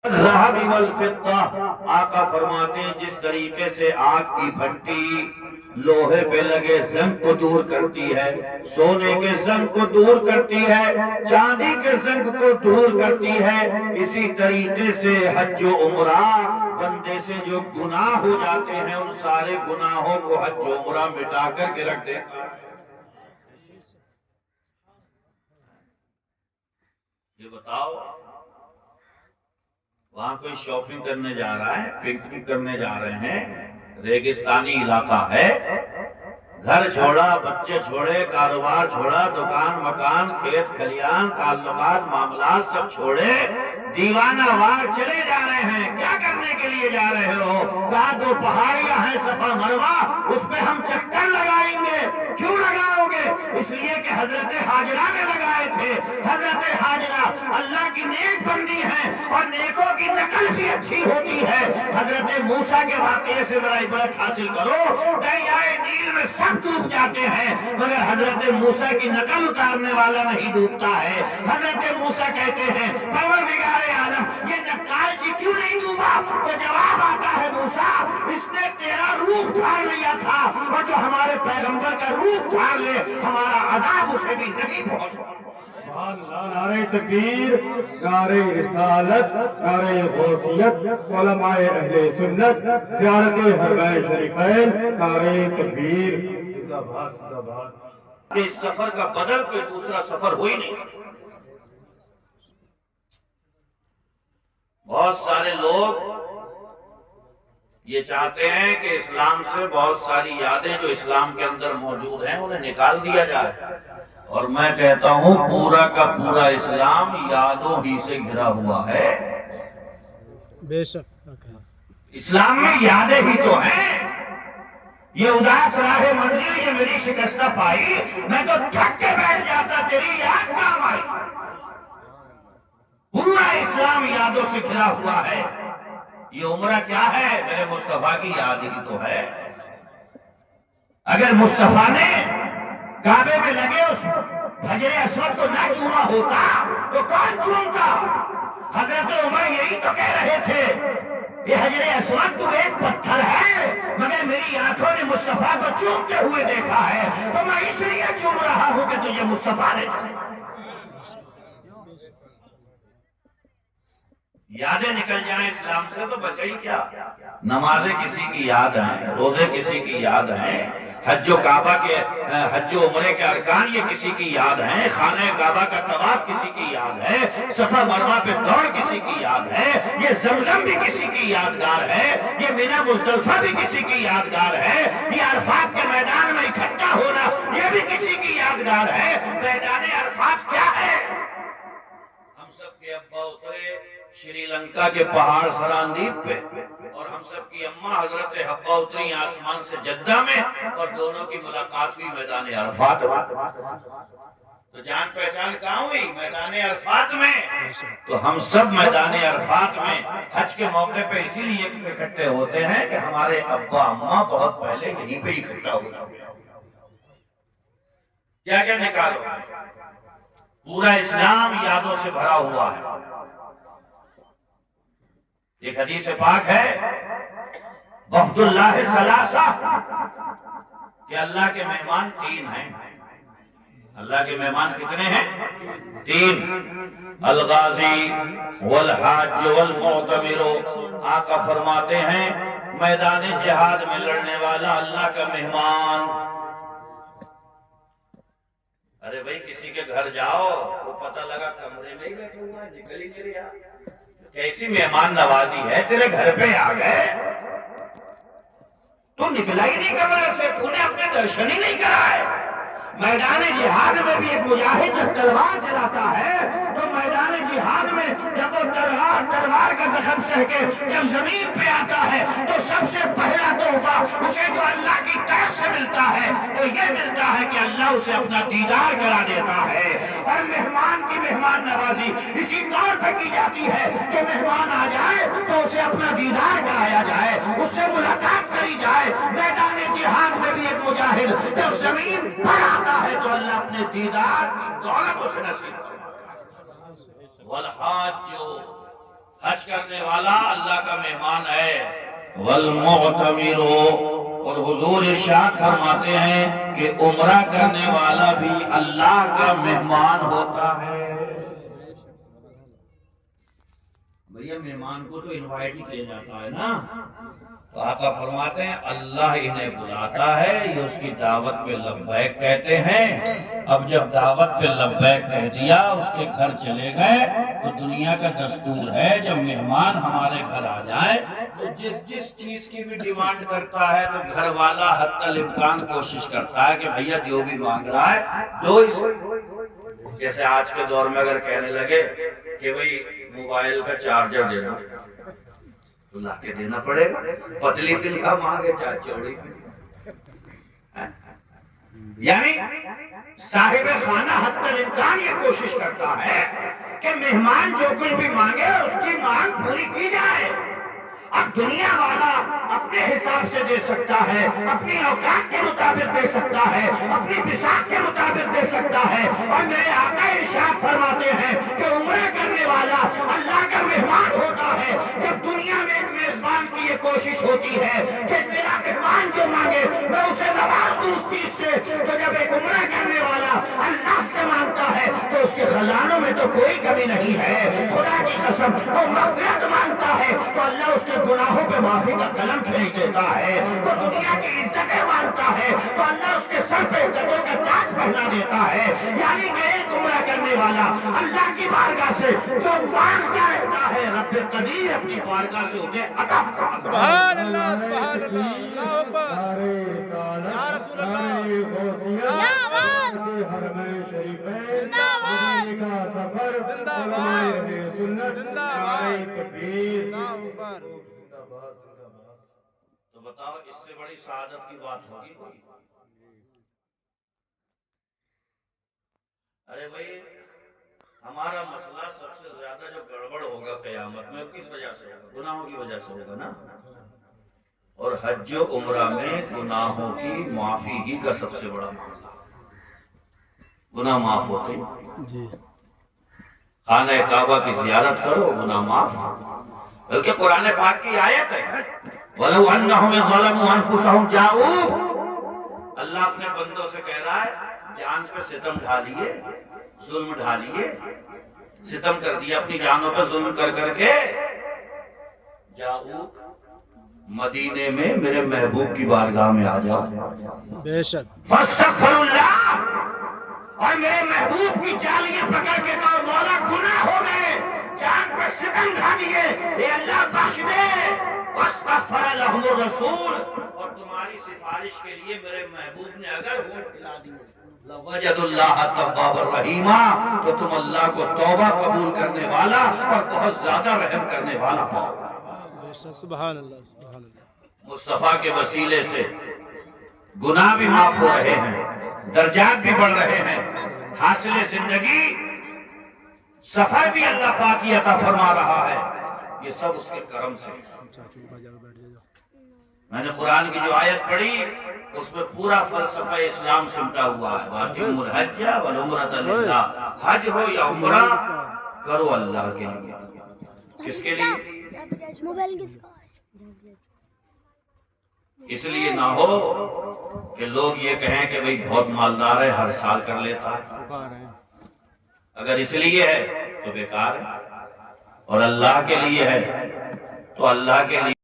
الذهب والفضہ، آقا فرماتے ہیں جس طریقے سے آگ کی بھٹی لوہے پہ لگے زنگ کو دور کرتی ہے، سونے کے زنگ کو دور کرتی ہے، چاندی کے زنگ کو دور کرتی ہے، اسی طریقے سے حج و عمرہ بندے سے جو گناہ ہو جاتے ہیں ان سارے گناہوں کو حج و عمرہ مٹا کر کے رکھ دیتا ہے۔ یہ بتاؤ، وہاں کوئی شاپنگ کرنے جا رہا ہے، پکنک کرنے جا رہے ہیں، ریگستانی علاقہ ہے، گھر چھوڑا، بچے چھوڑے، کاروبار چھوڑا، دکان مکان، کھیت کھلیان، تعلقات معاملات سب چھوڑے، دیوانہ وار چلے جا رہے ہیں۔ کیا کرنے کے لیے جا رہے ہو؟ کہا دو پہاڑیاں ہیں صفا مروہ، اس پہ ہم چکر لگائیں گے۔ کیوں لگاؤ گے؟ اس لیے کہ حضرت حاجرہ نے لگائے تھے۔ حضرت حاجرہ اللہ کی نیک بندی ہیں اور نیکوں کی نقل بھی اچھی ہوتی ہے۔ حضرت موسیٰ کے واقعے سے ذرا عبرت حاصل کرو، دریائے نیل میں سب ڈوب جاتے ہیں مگر حضرت موسیٰ کی نقل اتارنے والا نہیں ڈوبتا ہے۔ حضرت موسیٰ کہتے ہیں پروردگار عالم یہ نقال جی کیوں نہیں ڈوبا؟ تو جواب آتا ہے موسیٰ اس نے تیرا روح دھار لیا تھا، اور جو ہمارے پیغمبر کا روح دھار لے ہمارا عذاب اسے بھی نہیں پہنچا۔ نعرہ تکبیر، نعرہ رسالت، نعرہ غوثیت، علماء اہل سنت، زیارت حرمین شریفین، نعرہ تکبیر۔ کہ اس سفر کا بدل کوئی دوسرا سفر ہو ہی نہیں سکتا۔ بہت سارے لوگ یہ چاہتے ہیں کہ اسلام سے بہت ساری یادیں جو اسلام کے اندر موجود ہیں انہیں نکال دیا جائے، اور میں کہتا ہوں پورا کا پورا اسلام یادوں ہی سے گھرا ہوا ہے۔ بے شک اسلام میں یادیں ہی تو ہیں۔ یہ اداس راہ منزل، یہ میری شکستہ پائی، میں تو تھک کے بیٹھ جاتا، تیری یاد کام آئی۔ پورا اسلام یادوں سے گھرا ہوا ہے۔ یہ عمرہ کیا ہے؟ میرے مصطفیٰ کی یاد ہی تو ہے۔ اگر مصطفیٰ نے کعبے میں لگے اس حجر اسود کو نہ چوما ہوتا تو کون چومتا؟ حضرت عمر یہی تو کہہ رہے تھے، یہ حجر اسود تو ایک پتھر ہے مگر میری آنکھوں نے مصطفیٰ کو چومتے ہوئے دیکھا ہے، تو میں اس لیے چوم رہا ہوں کہ تجھے مصطفیٰ نے چوما۔ یادیں نکل جائیں اسلام سے تو بچے ہی کیا۔ نمازیں کسی کی یاد ہیں، روزے کسی کی یاد ہیں، حج و کعبہ کے حج و عمرے کے ارکان یہ کسی کی یاد ہیں، خانہ کعبہ کا طواف کسی کی یاد ہے، صفا مروہ پہ دوڑ کسی کی یاد ہے، یہ زمزم بھی کسی کی یادگار ہے، یہ منی مزدلفہ بھی کسی کی یادگار ہے، یہ عرفات کے میدان میں اکٹھا ہونا یہ بھی کسی کی یادگار ہے۔ میدان عرفات کیا ہے؟ ہم سب کے ابا اترے شری لنکا کے پہاڑ سراندیپ پہ، اور ہم سب کی اماں حضرت حوا اتری آسمان سے جدہ میں، اور دونوں کی ملاقات ہوئی میدان عرفات میں۔ تو جان پہچان کہاں ہوئی؟ میدان عرفات میں۔ تو ہم سب میدان عرفات میں حج کے موقع پہ اسی لیے اکٹھے ہوتے ہیں کہ ہمارے ابا اماں بہت پہلے یہیں پہ اکٹھا ہو چکے ہیں۔ کیا کیا نکالو؟ پورا اسلام یادوں سے بھرا ہوا ہے۔ ایک حدیث پاک ہے وفد اللہ ثلاثہ، کہ اللہ کے مہمان تین ہیں۔ اللہ کے مہمان کتنے ہیں؟ تین، الغازی والحاج والمعتمر۔ آقا فرماتے ہیں میدان جہاد میں لڑنے والا اللہ کا مہمان۔ ارے بھائی کسی کے گھر جاؤ وہ پتہ لگا کمرے میں ہی بیٹھے ہوا ہے، نکل ہی نہیں رہا، کیسی مہمان نوازی ہے، تیرے گھر پہ آ گئے، تو نکلا ہی نہیں کمرے سے، تو نے اپنے درشن ہی نہیں کرائے۔ میدان جہاد میں بھی ایک مجاہد جب تلوار چلاتا ہے تو میدان جہاد میں جب وہ تلوار کا زخم سہ کے جب زمین پہ آتا ہے تو سب سے پہلا تحفہ اسے جو اللہ کی طرف سے ملتا ہے وہ یہ ملتا ہے کہ اللہ اسے اپنا دیدار کرا دیتا ہے۔ اور مہمان کی مہمان نوازی اسی طور پہ کی جاتی ہے کہ مہمان آ جائے تو اسے اپنا دیدار کرایا جائے، اس سے ملاقات کری جائے۔ میدان جہاد میں بھی ایک مجاہد جب زمین پر آتا ہے تو اللہ اپنے دیدار کی دولت اسے نصیب کرتا ہے۔ والحاج حج کرنے والا اللہ کا مہمان ہے، والمعتمر، اور حضور ارشاد فرماتے ہیں کہ عمرہ کرنے والا بھی اللہ کا مہمان ہوتا ہے۔ بھیا مہمان کو تو انوائٹ ہی کیا جاتا ہے نا، تو آقا فرماتے ہیں اللہ انہیں بلاتا ہے، یہ اس کی دعوت پہ لبیک کہتے ہیں۔ اب جب دعوت پہ لبیک کہہ دیا، اس کے گھر چلے گئے، تو دنیا کا دستور ہے جب مہمان ہمارے گھر آ جائے تو جس چیز کی بھی ڈیمانڈ کرتا ہے تو گھر والا حتی الامکان کوشش کرتا ہے کہ بھیا جو بھی مانگ رہا ہے دو اس۔ جیسے آج کے دور میں اگر کہنے لگے کہ بھئی موبائل کا چارجر دے دو تو لا کے دینا پڑے گا، پتلی پن کا مانگے چاہے چوڑی پن۔ یعنی صاحب خانہ حتی الامکان یہ کوشش کرتا ہے کہ مہمان جو کچھ بھی مانگے اس کی مانگ پوری کی جائے۔ اب دنیا والا اپنے حساب سے دے سکتا ہے، اپنی اوقات کے مطابق دے سکتا ہے، اپنی بساط کے مطابق دے سکتا ہے، اور میرے آقا ارشاد فرماتے ہیں کہ عمرہ کرنے والا اللہ کا مہمان ہوتا ہے۔ جب دنیا میں ایک میزبان کی یہ کوشش ہوتی ہے کہ میرا مہمان جو مانگے میں اسے نواز دوں اس چیز سے، تو جب ایک عمرہ کرنے والا اللہ سے مانگتا ہے تو اس کے خزانوں میں تو کوئی کمی نہیں ہے۔ خدا کی قسم وہ مغفرت مانگتا ہے تو اللہ اس کے گناہوں پہ معافی کا قلم کھینچ دیتا ہے۔ وہ دنیا کی عزتیں مانگتا ہے تو اللہ اس کے سر پہ عزتوں کا تاج پہنا دیتا ہے۔ یعنی کہ ایک عمرہ کرنے والا اللہ کی بارگاہ سے جو مانگتا رہتا ہے رب قدیر اپنی بارگاہ سے انہیں عطا فرماتا ہے۔ سبحان اللہ، سبحان اللہ، اللہ اکبر، یا رسول اللہ، یا آواز، زندہ آباد، زندہ آباد، زندہ آباد، اللہ اکبر۔ تو بتاؤ اس سے بڑی سعادت کی بات ہوگی کوئی؟ ارے بھائی ہمارا مسئلہ سب سے زیادہ جو گڑبڑ ہوگا قیامت میں کس وجہ سے ہوگا؟ گناہوں کی وجہ سے ہوگا نا۔ اور حج و عمرہ میں گناہوں کی معافی ہی کا سب سے بڑا معاملہ، گناہ معاف ہوتے ہیں۔ خانہ کعبہ کی زیارت کرو گناہ معاف، بلکہ قرآن پاک کی آیت ہے وَلَوْ أَنَّهُمْ ظَلَمُوا أَنفُسَهُمْ جَاءُوكَ، اللہ اپنے بندوں سے کہہ رہا ہے جان پہ ستم ڈھالیے، ظلم ڈھالیے، ستم کر دیا اپنی جانوں پہ ظلم کر کر کے، جاؤ مدینے میں میرے محبوب کی بارگاہ میں آ جاؤ، بے شک، فاستغفر اللہ، اور میرے محبوب کی چالیاں پکڑ کے کہو مولا گناہ ہو گئے، جان پر ستم ڈھا دیے، اے اللہ بخش دے، واستغفر لهم الرسول، اور تمہاری سفارش کے لیے میرے محبوب نے اگر ہونٹ ہلا دیے لوجد اللہ توابا رحیما، تو تم اللہ کو توبہ قبول کرنے والا اور بہت زیادہ رحم کرنے والا پاؤ۔ بے شک، سبحان اللہ، سبحان اللہ۔ مصطفیٰ کے وسیلے سے گناہ بھی معاف ہو رہے ہیں، درجات بھی بڑھ رہے ہیں، حاصل زندگی سفر بھی اللہ پاک کی عطا فرما رہا ہے، یہ سب اس کے کرم سے۔ میں نے قرآن کی جو آیت پڑھی اس میں پورا فلسفہ اسلام سمٹا ہوا ہے، وَأَتِمُّوا الْحَجَّ وَالْعُمْرَةَ لِلَّهِ، حج ہو یا عمرہ کرو اللہ کے لیے۔ کس کے لیے؟ موبائل کس کا ہے؟ اس لیے نہ ہو کہ لوگ یہ کہیں کہ بھئی بہت مالدار ہے ہر سال کر لیتا ہے، اگر اس لیے ہے تو بیکار ہے، اور اللہ کے لیے ہے تو اللہ کے لیے